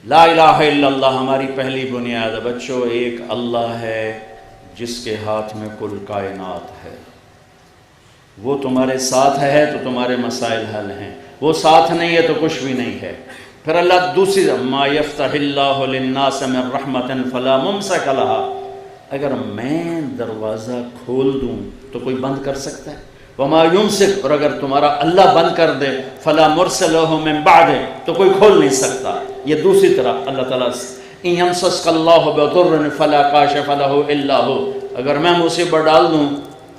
لا الہ الا اللہ ہماری پہلی بنیاد ہے بچوں، ایک اللہ ہے جس کے ہاتھ میں کل کائنات ہے، وہ تمہارے ساتھ ہے تو تمہارے مسائل حل ہیں، وہ ساتھ نہیں ہے تو کچھ بھی نہیں ہے۔ پھر اللہ دوسری ما یفتح اللہ للناس من رحمت فلا ممسک لها، اگر میں دروازہ کھول دوں تو کوئی بند کر سکتا ہے؟ وما یمسک، اور اگر تمہارا اللہ بند کر دے فلا مرسل له من بعد، تو کوئی کھول نہیں سکتا۔ یہ دوسری طرح اللہ تعالیٰ ان یمسسک اللہ بضر فلا کاشف له الا هو، اگر میں مصیبت ڈال دوں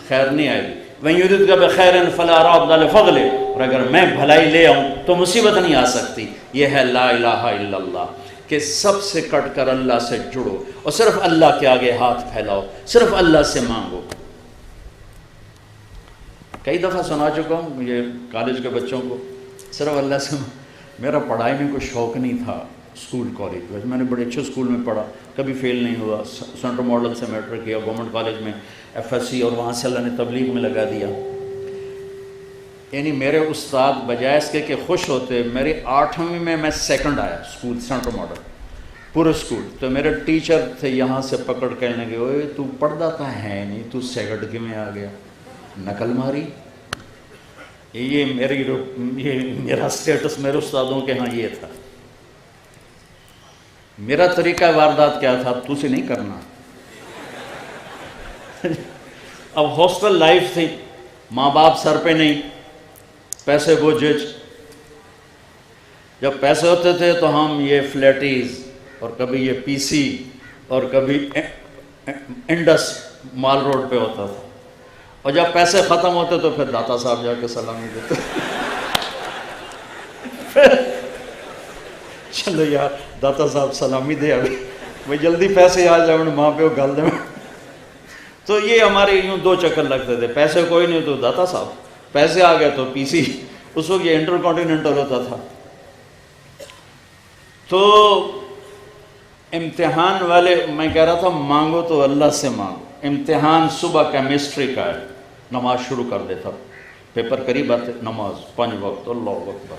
خیر نہیں آئے گی۔ وَإِن يُرِدْكَ بِخَيْرٍ فَلَا رَادَّ لِفَضْلِهِ، اور اگر میں بھلائی لے آؤں تو مصیبت نہیں آ سکتی۔ یہ ہے لا الہ الا اللہ، کہ سب سے کٹ کر اللہ سے جڑو اور صرف اللہ کے آگے ہاتھ پھیلاؤ، صرف اللہ سے مانگو۔ کئی دفعہ سنا چکا ہوں یہ کالج کے بچوں کو، صرف اللہ سے میرا پڑھائی میں کوئی شوق نہیں تھا، اسکول کالج میں میں نے بڑے اچھے اسکول میں پڑھا، کبھی فیل نہیں ہوا، سینٹرل ماڈل سے میٹرک کیا، گورنمنٹ کالج میں ایف ایس سی، اور وہاں سے اللہ نے تبلیغ میں لگا دیا۔ یعنی میرے استاد بجائے اس کے کہ خوش ہوتے، میری 8ویں میں سیکنڈ آیا اسکول سینٹرل ماڈل پورے اسکول، تو میرے ٹیچر تھے یہاں سے پکڑ کہنے لگے اوئے تو پڑھتا تھا ہے نہیں، تو سیکنڈ کیوں آ گیا، نقل ماری۔ یہ میرا سٹیٹس میرے استادوں کے ہاں یہ تھا۔ میرا طریقہ واردات کیا تھا، تو سے نہیں کرنا۔ اب ہاسٹل لائف تھی، ماں باپ سر پہ نہیں، پیسے بوجھج، جب پیسے ہوتے تھے تو ہم یہ فلیٹیز اور کبھی یہ پی سی اور کبھی انڈس مال روڈ پہ ہوتا تھا، اور جب پیسے ختم ہوتے تو پھر داتا صاحب جا کے سلامی دیتے۔ چلو یار داتا صاحب سلامی دے، ابھی بھائی جلدی پیسے آ جائیں ماں پہ گل دیں۔ تو یہ ہمارے یوں 2 چکر لگتے تھے، پیسے کوئی نہیں تو داتا صاحب، پیسے آ گئے تو پی سی، اس وقت یہ انٹر کانٹیننٹل ہوتا تھا۔ تو امتحان والے میں کہہ رہا تھا مانگو تو اللہ سے مانگو۔ امتحان صبح کیمسٹری کا ہے، نماز شروع کر دیتا، پیپر قریب آتے، نماز 5 وقت، اللہ اکبر۔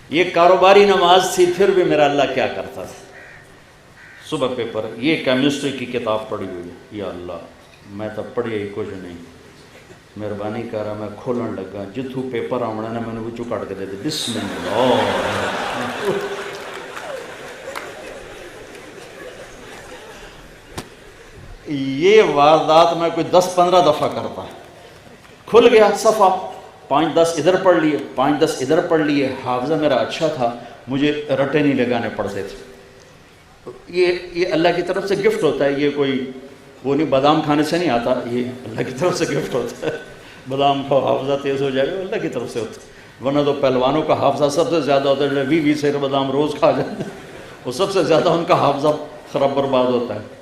یہ کاروباری نماز تھی، پھر بھی میرا اللہ کیا کرتا تھا، صبح پیپر، یہ کیمسٹری کی کتاب پڑھی ہوئی ہے، یا اللہ میں تو پڑھی ہی کچھ نہیں، مہربانی کر رہا، میں کھولن لگا جتھوں پیپر آنا نے میں نے کٹ کے دے دے، بسم اللہ۔ یہ واردات میں کوئی 10-15 دفعہ کرتا ہے، کھل گیا صفحہ، 5-10 ادھر پڑھ لیے، 5-10 ادھر پڑھ لیے۔ حافظہ میرا اچھا تھا، مجھے رٹے نہیں لگانے پڑتے تھے۔ یہ اللہ کی طرف سے گفٹ ہوتا ہے، یہ کوئی وہ نہیں، بادام کھانے سے نہیں آتا، یہ اللہ کی طرف سے گفٹ ہوتا ہے۔ بادام کھاؤ حافظہ تیز ہو جائے گا، اللہ کی طرف سے ہوتا ہے، ورنہ تو پہلوانوں کا حافظہ سب سے زیادہ ہوتا ہے، 20 سیر بادام روز کھا جاتے ہیں، وہ سب سے زیادہ ان کا حافظہ خراب برباد ہوتا ہے۔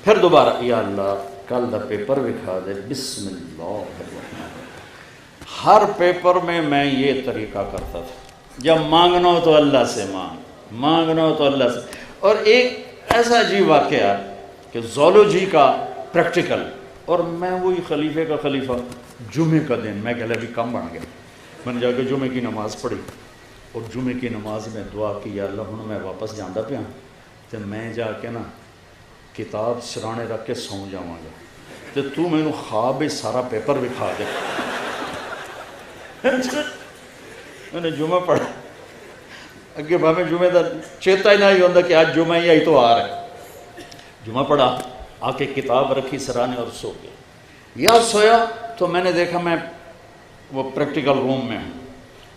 پھر دوبارہ یا اللہ کل دا پیپر بھی کھا دے، بسم اللہ الرحمن۔ ہر پیپر میں یہ طریقہ کرتا تھا، جب مانگنا ہو تو اللہ سے مانگنا ہو تو اللہ سے۔ اور ایک ایسا عجیب واقعہ کہ زولوجی کا پریکٹیکل، اور میں وہی خلیفے کا خلیفہ، جمعے کا دن میں کہ ابھی کم بن گیا، میں نے جا کے جمعے کی نماز پڑھی، اور جمعے کی نماز میں دعا کی، یا اللہ ہوں میں واپس جانا پیا تو میں جا کے نا کتاب سرانے رکھ کے سو جاواں گا، تو تو مینوں خواب سارا پیپر بھی کھا دے۔ میں نے جمعہ پڑھا، اگے بھاویں جمعے دا چیتا ہی نہیں ہوتا کہ آج جمعہ ہی تو آ رہا ہے۔ جمعہ پڑھا، آ کے کتاب رکھی سرانے اور سو گیا۔ یا سویا تو میں نے دیکھا میں وہ پریکٹیکل روم میں ہوں،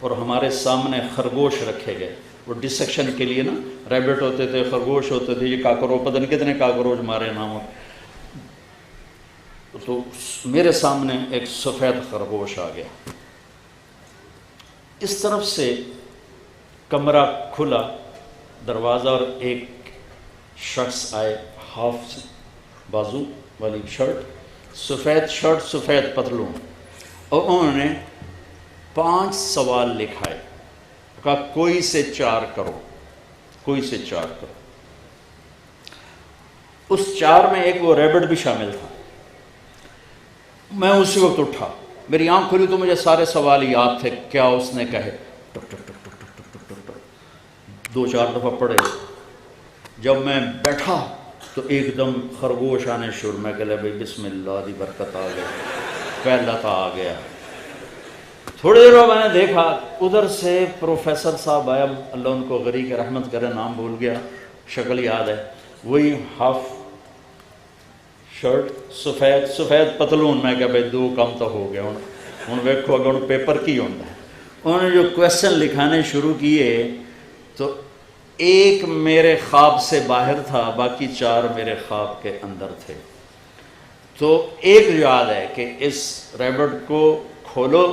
اور ہمارے سامنے خرگوش رکھے گئے، وہ ڈسیکشن کے لیے نا، ریبٹ ہوتے تھے، خرگوش ہوتے تھے، یہ کاکروچ، پتہ نہیں کتنے کاکروچ مارے نام۔ تو میرے سامنے ایک سفید خرگوش آ گیا، اس طرف سے کمرہ کھلا دروازہ، اور ایک شخص آئے، ہاف بازو والی شرٹ، سفید شرٹ سفید پتلون، اور انہوں نے 5 سوال لکھائے، کہا کوئی سے 4 کرو، کوئی سے 4 کرو۔ اس 4 میں ایک وہ ریبٹ بھی شامل تھا۔ میں اسی وقت اٹھا، میری آنکھ کھلی تو مجھے سارے سوال یاد تھے، کیا اس نے کہے، ٹک ٹک ٹک ٹک ٹک ٹک ٹک ٹک، 2-4 دفعہ پڑھے. جب میں بیٹھا تو ایک دم خرگوش آنے شروع. میں کہا بھائی بسم اللہ دی برکت آ گئی, پہلا تھا آ گیا. تھوڑی دیر میں نے دیکھا ادھر سے پروفیسر صاحب آیا, اللہ ان کو غریق رحمت کرے, نام بھول گیا, شکل یاد ہے, وہی ہاف شرٹ سفید پتلون. میں کہا بھائی 2 کم تو ہو گیا ہوں ویکھو اگر ہوں پیپر کی ہوتا ہے. انہوں نے جو کویسچن لکھانے شروع کیے تو ایک میرے خواب سے باہر تھا, باقی 4 میرے خواب کے اندر تھے. تو ایک یاد ہے کہ اس ریبٹ کو کھولو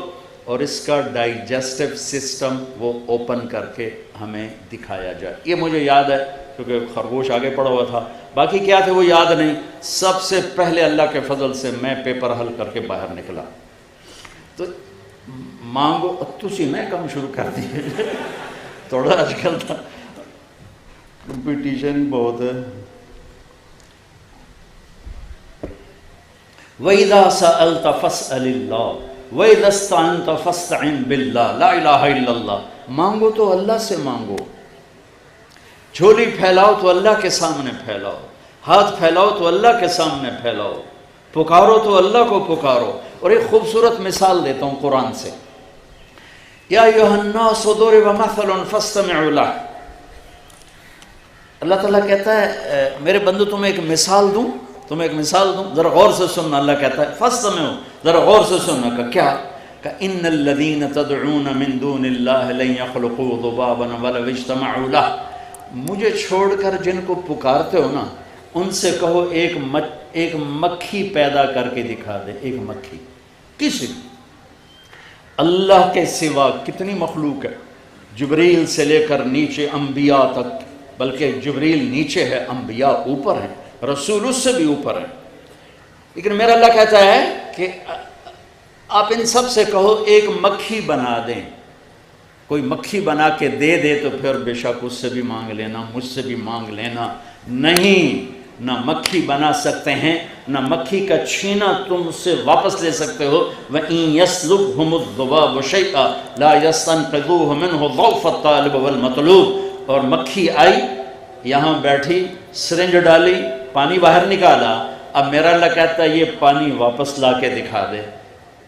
اور اس کا ڈائجسٹو سسٹم وہ اوپن کر کے ہمیں دکھایا جائے. یہ مجھے یاد ہے کیونکہ خرگوش آگے پڑا ہوا تھا, باقی کیا تھے وہ یاد نہیں. سب سے پہلے اللہ کے فضل سے میں پیپر حل کر کے باہر نکلا. تو مانگو تسی میں کم شروع کر دیے. تھوڑا آج کل تھا کمپٹیشن بہت ہے. وَإِذَا سَأَلْتَ فَاسْأَلِ اللَّهِ وَإِذَا اسْتَعَنْتَ فَاسْتَعِنْ بِاللَّهِ لَا إِلَهَ إِلَّا اللَّهِ. مانگو تو اللہ سے مانگو, جھولی پھیلاؤ تو اللہ کے سامنے پھیلاؤ, ہاتھ پھیلاؤ تو اللہ کے سامنے پھیلاؤ, پکارو تو اللہ کو پکارو. اور ایک خوبصورت مثال دیتا ہوں قرآن سے. یا ایھا الناس ضرب مثل فاستمعوا له. اللہ تعالیٰ کہتا ہے میرے بندو تمہیں ایک مثال دوں, ذرا غور سے سننا. اللہ کہتا ہے فاستمعوا, ذرا غور سے سننا. کہ کیا؟ کہ ان الذین تدعون من دون اللہ لن یخلقوا ذبابا ولو اجتمعوا له. مجھے چھوڑ کر جن کو پکارتے ہو نا, ان سے کہو ایک مکھی پیدا کر کے دکھا دے. ایک مکھی. کسی اللہ کے سوا کتنی مخلوق ہے, جبریل سے لے کر نیچے انبیاء تک, بلکہ جبریل نیچے ہے, انبیاء اوپر ہیں, رسول اس سے بھی اوپر ہیں. لیکن میرا اللہ کہتا ہے کہ آپ ان سب سے کہو ایک مکھی بنا دیں. کوئی مکھی بنا کے دے دے تو پھر بے شک اس سے بھی مانگ لینا, مجھ سے بھی مانگ لینا. نہیں, نہ مکھی بنا سکتے ہیں, نہ مکھی کا چھینا تم سے واپس لے سکتے ہو. وَإِن يَسْلُبْهُمُ الذُّبَابُ شَيْئًا لَا يَسْتَنقِذُوهُ مِنْهُ ضَعْفَ الطَّالِبِ وَالْمَطْلُوبِ. اور مکھی آئی, یہاں بیٹھی, سرنج ڈالی, پانی باہر نکالا. اب میرا اللہ کہتا ہے یہ پانی واپس لا کے دکھا دے.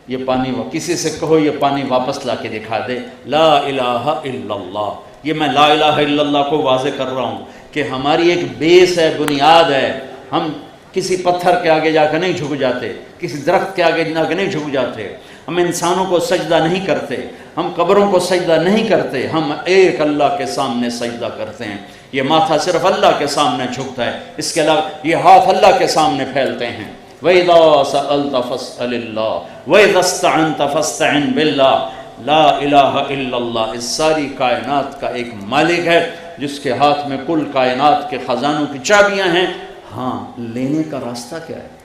یہ پانی کسی سے کہو یہ پانی واپس لا کے دکھا دے. لا الہ الا اللہ. یہ میں لا الہ الا اللہ کو واضح کر رہا ہوں کہ ہماری ایک بیس ہے, بنیاد ہے. ہم کسی پتھر کے آگے جا کے نہیں جھک جاتے, کسی درخت کے آگے جا کے نہیں جھک جاتے. ہم انسانوں کو سجدہ نہیں کرتے, ہم قبروں کو سجدہ نہیں کرتے, ہم ایک اللہ کے سامنے سجدہ کرتے ہیں. یہ ماتھا صرف اللہ کے سامنے جھکتا ہے, اس کے علاوہ یہ ہاتھ اللہ کے سامنے پھیلتے ہیں. وَإِذَا سَأَلْتَ فَاسْأَلِ اللَّهِ وَإِذَا اسْتَعَنْتَ فَاسْتَعِنْ بِاللَّهِ لا الہ الا اللہ. اس ساری کائنات کا ایک مالک ہے جس کے ہاتھ میں کل کائنات کے خزانوں کی چابیاں ہیں. ہاں, لینے کا راستہ کیا ہے؟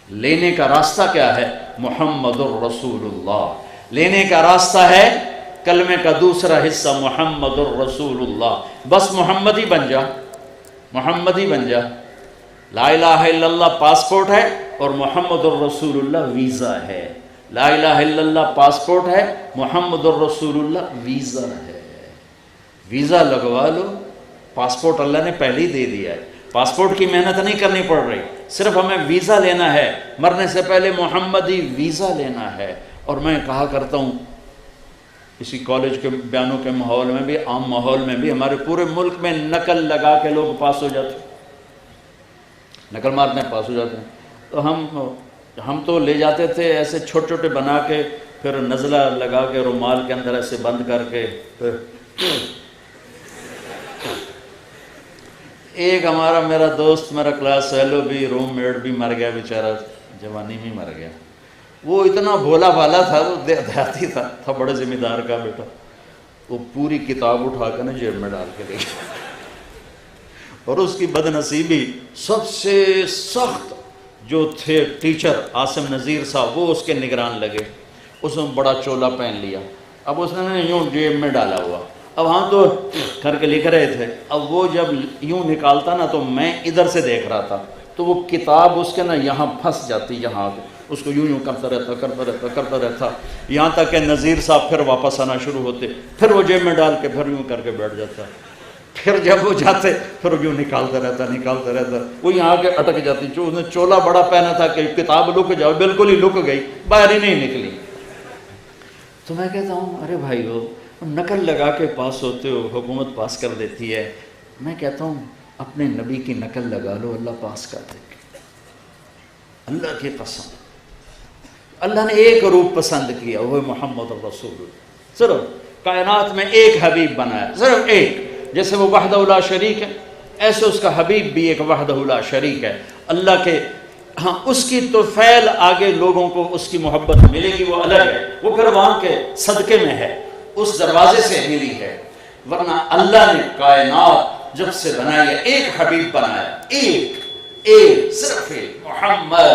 لینے کا راستہ کیا ہے؟ محمد الرسول اللہ. لینے کا راستہ ہے کلمے کا دوسرا حصہ محمد الرسول اللہ. بس محمد ہی بن جا, محمد ہی بن جا. لا الہ الا اللہ پاسپورٹ ہے اور محمد الرسول اللہ ویزا ہے. لا الہ الا اللہ پاسپورٹ ہے, محمد الرسول اللہ ویزا ہے. ویزا لگوا لو, پاسپورٹ اللہ نے پہلے ہی دے دیا ہے. پاسپورٹ کی محنت نہیں کرنی پڑ رہی, صرف ہمیں ویزا لینا ہے. مرنے سے پہلے محمدی ویزا لینا ہے. اور میں کہا کرتا ہوں اسی کالج کے بیانوں کے ماحول میں بھی, عام ماحول میں بھی, ہمارے پورے ملک میں نقل لگا کے لوگ پاس ہو جاتے ہیں, نقل مارنے پاس ہو جاتے ہیں. تو ہم تو لے جاتے تھے ایسے چھوٹے چھوٹے بنا کے, پھر نزلہ لگا کے رومال کے اندر ایسے بند کر کے. ایک ہمارا میرا دوست, میرا کلاس فیلو بھی, روم میٹ بھی مر گیا بیچارہ, جوانی میں مر گیا. وہ اتنا بھولا بھالا تھا, وہ دیہاتی تھا بڑے ذمہ دار کا بیٹا. وہ پوری کتاب اٹھا کے نا جیب میں ڈال کے لے گیا. اور اس کی بد نصیبی, سب سے سخت جو تھے ٹیچر عاصم نذیر صاحب, وہ اس کے نگران لگے. اس نے بڑا چولا پہن لیا, اب اس نے یوں جیب میں ڈالا ہوا. اب ہاں تو کر کے لکھ رہے تھے. اب وہ جب یوں نکالتا نا تو میں ادھر سے دیکھ رہا تھا, تو وہ کتاب اس کے نا یہاں پھنس جاتی, یہاں اس کو یوں کرتا رہتا یہاں تک کہ نذیر صاحب پھر واپس آنا شروع ہوتے, پھر وہ جیب میں ڈال کے پھر یوں کر کے بیٹھ جاتا. پھر جب وہ جاتے پھر یوں نکالتا رہتا، وہ یہاں کے اٹک جاتی، جو انہیں چولا بڑا پہنا تھا کہ کتاب لک جاؤ، بالکل ہی لک گئی، باہر ہی نہیں نکلی۔ تو میں کہتا ہوں ارے بھائی ہو، نقل لگا کے پاس ہوتے ہو، حکومت پاس کر دیتی ہے، میں کہتا ہوں اپنے نبی کی نقل لگا لو، اللہ پاس کر دے گا، اللہ کی قسم۔ اللہ نے ایک روپ پسند کیا، وہ محمد رسول اللہ، صرف کائنات میں ایک حبیب بنایا، صرف ایک، جیسے وہ وحدہ لا شریک ہے ایسے اس کا حبیب بھی ایک وحدہ لا شریک ہے۔ اللہ کے ہاں اس کی تو فعل آگے لوگوں کو اس کی محبت ملے گی، وہ الگ ہے، وہ پھر وہاں کے صدقے میں ہے، اس دروازے سے ملی ہے، ورنہ اللہ نے کائنات جب سے بنائی ہے ایک حبیب بنایا، ایک صرف ایک، محمد،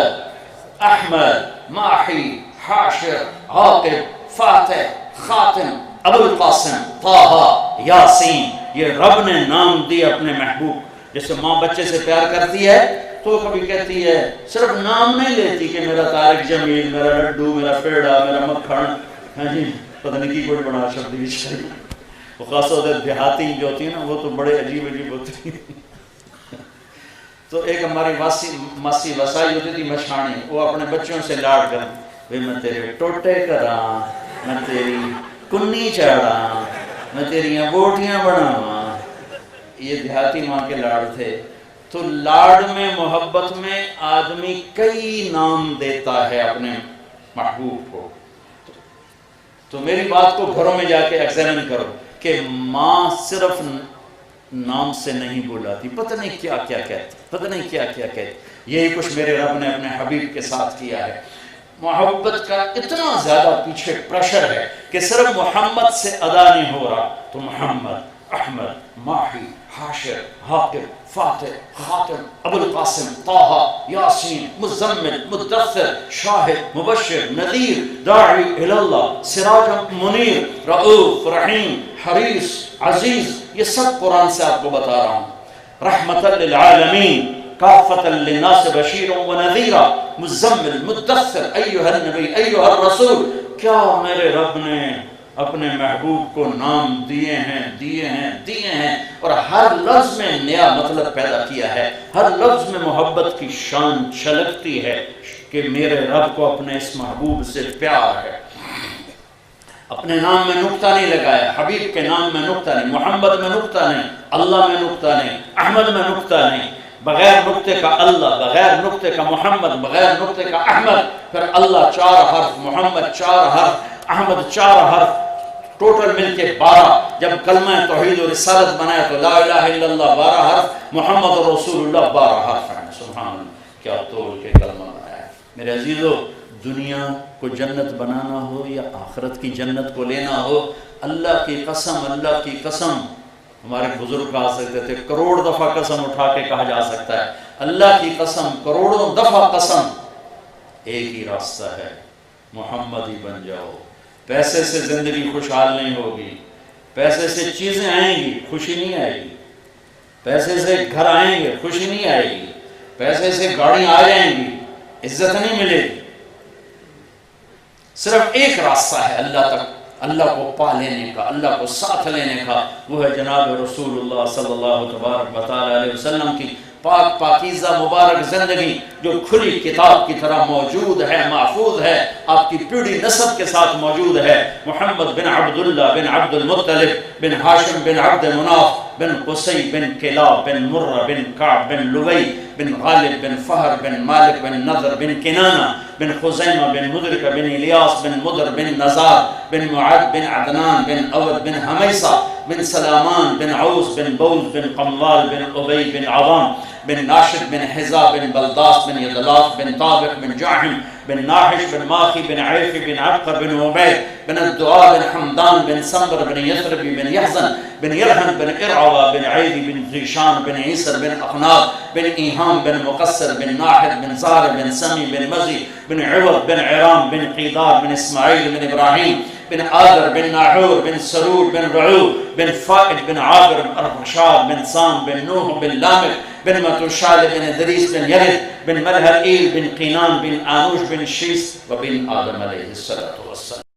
احمد، ماحی، حاشر، عاقب، فاتح، خاتم، ابو القاسم، طہ، یاسین، یہ رب نے نام دیے اپنے محبوب۔ جیسے ماں بچے سے پیار کرتی ہے تو کبھی کہتی ہے، صرف نام نہیں لیتی کہ میرا طارق جمیل، میرا لڈو، میرا پیڑا، میرا مکھن، ہاں جی پتہ نہیں کی کوئی بڑا شبد بھی چاہیے، وہ خاص طور سے دیہاتی جو ہوتی ہیں نا وہ تو بڑے عجیب ہوتی ہیں۔ تو ایک ہماری ماسی وسائی ہوتی تھی مشانی، وہ اپنے بچوں سے لاڑ کر، بھئی میں تیرے ٹوٹے کراں، میں تیری کنی چاڑاں، میں تیریاں بوٹیاں بناواں، یہ دیہاتی ماں کے لاڑ تھے۔ تو لاڑ میں، محبت میں آدمی کئی نام دیتا ہے اپنے محبوب کو۔ تو میری بات کو گھروں میں جا کے ایگزامن کرو کہ ماں صرف نام سے نہیں بلاتی، پتہ نہیں کیا کیا کہتی، پتہ نہیں کیا کیا کہتی۔ یہی کچھ میرے رب نے اپنے حبیب کے ساتھ کیا ہے۔ محبت کا اتنا زیادہ پیچھے پریشر ہے کہ صرف محمد سے ادا نہیں ہو رہا، تو محمد، احمد، ماحی، حاشر، عاقب، فاتح، خاتم، ابو القاسم، طہ، یاسین، مزمل، مدثر، شاہد، مبشر، نذیر، داعی اللہ، سراج منیر، رؤوف، رحیم، حریص، عزیز، یہ سب قرآن سے آپ کو بتا رہا ہوں۔ رحمت للعالمین، کافۃ للناس بشیر و نذیرا، مزمل، مدثر، ایھا النبی، ایھا الرسول۔ کیا میرے رب نے اپنے محبوب کو نام دیے ہیں اور ہر لفظ میں نیا مطلب پیدا کیا ہے، ہر لفظ میں محبت کی شان چھلکتی ہے کہ میرے رب کو اپنے اس محبوب سے پیار ہے۔ اپنے نام میں نقطہ نہیں لگایا، حبیب کے نام میں نقطہ نہیں، محمد میں نقطہ نہیں، اللہ میں نقطہ نہیں، احمد میں نقطہ نہیں، بغیر نقطے کا اللہ، بغیر نقطے کا محمد، بغیر نقطے کا احمد، پھر اللہ 4 حرف، محمد 4 حرف، احمد 4 حرف، ٹوٹل مل کے 12۔ جب کلمہ توحید و رسالت بنایا تو لا الہ الا اللہ 12 حرف، محمد رسول اللہ 12 حرف ہیں۔ سبحان اللہ، کیا طول کے کلمہ بنایا ہے۔ میرے عزیزو، دنیا کو جنت بنانا ہو یا آخرت کی جنت کو لینا ہو، اللہ کی قسم، اللہ کی قسم، ہمارے بزرگ کہا سکتے تھے، کروڑ دفعہ قسم اٹھا کے کہا جا سکتا ہے، اللہ کی قسم، کروڑوں دفعہ قسم، ایک ہی راستہ ہے، محمد ہی بن جاؤ۔ پیسے سے زندگی خوشحال نہیں ہوگی، پیسے سے چیزیں آئیں گی، خوشی نہیں آئے گی، پیسے سے گھر آئیں گے، خوشی نہیں آئے گی، پیسے سے گاڑیاں آ جائیں گی، عزت نہیں ملے گی۔ صرف ایک راستہ ہے اللہ تک، اللہ کو پا لینے کا، اللہ کو ساتھ لینے کا، وہ ہے جناب رسول اللہ صلی اللہ تبارک و تعالی علیہ وسلم کی پاک پاکیزہ مبارک زندگی، جو کھلی کتاب کی طرح موجود ہے، محفوظ ہے، آپ کی پیڑھی نسب کے ساتھ موجود ہے۔ محمد بن عبداللہ بن عبد المطلب بن ہاشم بن عبد مناف بن قصی بن کلاب بن مرہ بن کعب بن لوی بن غالب بن فہر بن مالک بن نضر بن کنانہ بن خزیمہ بن مدرکہ بن الیاس بن مدر بن نزار بن معد بن عدنان بن اود بن حمیصہ بن سلامان بن عوس بن بوز بن قموال بن ابی بن عوام بن ناشد بن حزا بن بلداس بن یدلاف بن طابق بن جاحم بن ناحش بن ماخی بن عیفی بن عبقر بن عبید بن الدعاء بن حمدان بن سمبر بن یثربی بن یحزن بن یرحن بن ارعوى بن عیدی بن زیشان بن عیسر بن اقناب بن ایہام بن مقصر بن ناحد بن زار بن سمی بن مزی بن عوض بن عرام بن قیدار بن اسماعیل بن ابراہیم بن آدر بن ناحور بن سرور بن رعو بن فائد بن عابر بن اربشاد بن سام بن نوح بن لامک بن متوشال بن دریس بن یرد بن ملہرئیل بن قینان بن آنوش بن شیس وبن آدم علیہ السلام۔